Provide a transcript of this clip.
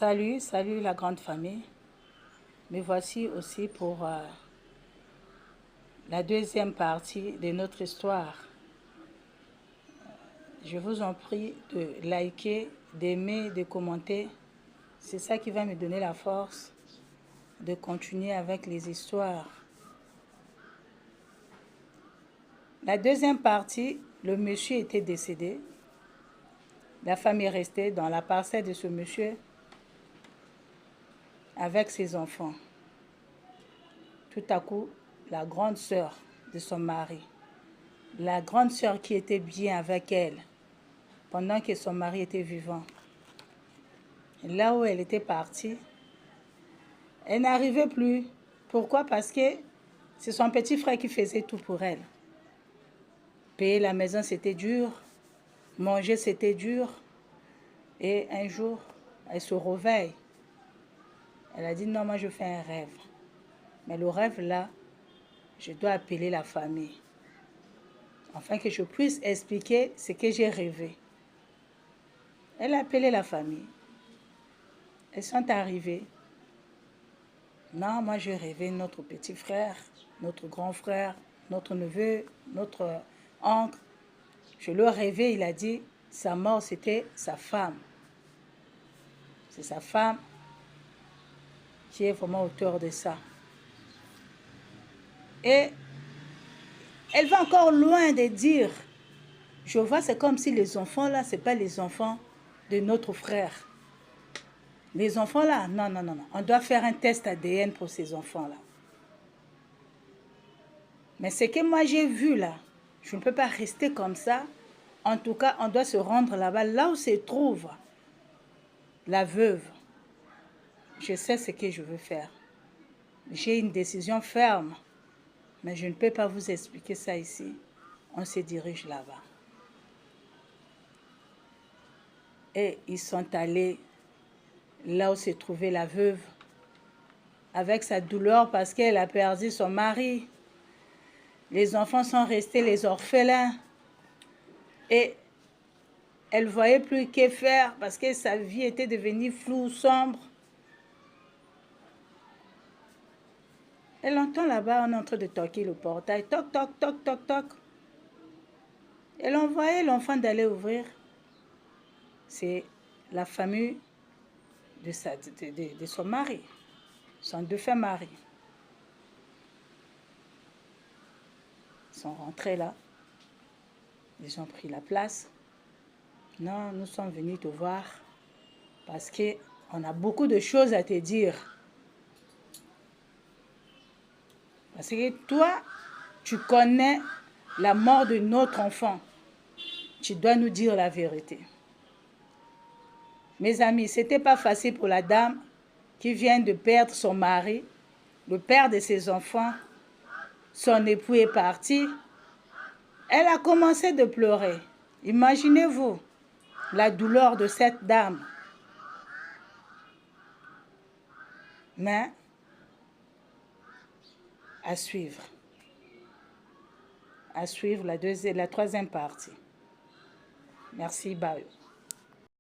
Salut, salut la grande famille. Me voici aussi pour la deuxième partie de notre histoire. Je vous en prie de liker, d'aimer, de commenter. C'est ça qui va me donner la force de continuer avec les histoires. La deuxième partie, le monsieur était décédé. La femme est restée dans la parcelle de ce monsieur avec ses enfants. Tout à coup, la grande sœur de son mari, la grande sœur qui était bien avec elle pendant que son mari était vivant, là où elle était partie, elle n'arrivait plus. Pourquoi? Parce que c'est son petit frère qui faisait tout pour elle. Payer la maison, c'était dur. Manger, c'était dur. Et un jour, elle se réveille. Elle a dit, non, moi je fais un rêve. Mais le rêve là, je dois appeler la famille, afin que je puisse expliquer ce que j'ai rêvé. Elle a appelé la famille. Elles sont arrivées. Non, moi j'ai rêvé notre petit frère, notre grand frère, notre neveu, notre oncle. Je lui ai rêvé, il a dit, sa mort c'était sa femme. C'est sa femme qui est vraiment auteur de ça. Et elle va encore loin de dire, je vois c'est comme si les enfants là, ce n'est pas les enfants de notre frère. Les enfants là, non, non, non, non. On doit faire un test ADN pour ces enfants là. Mais ce que moi j'ai vu là, je ne peux pas rester comme ça. En tout cas, on doit se rendre là-bas, là où se trouve la veuve. Je sais ce que je veux faire. J'ai une décision ferme, mais je ne peux pas vous expliquer ça ici. On se dirige là-bas. Et ils sont allés là où se trouvait la veuve, avec sa douleur parce qu'elle a perdu son mari. Les enfants sont restés les orphelins. Et elle ne voyait plus que faire parce que sa vie était devenue floue, sombre. Elle entend là-bas, on est en train de toquer le portail. Toc, toc, toc, toc, toc. Elle envoyait l'enfant d'aller ouvrir. C'est la famille de son mari, son défunt mari. Ils sont rentrés là. Ils ont pris la place. Non, nous sommes venus te voir parce qu'on a beaucoup de choses à te dire. Parce que toi, tu connais la mort de notre enfant. Tu dois nous dire la vérité. Mes amis, ce n'était pas facile pour la dame qui vient de perdre son mari, le père de ses enfants. Son époux est parti. Elle a commencé de pleurer. Imaginez-vous la douleur de cette dame. Mais à suivre. À suivre la troisième partie. Merci, bye.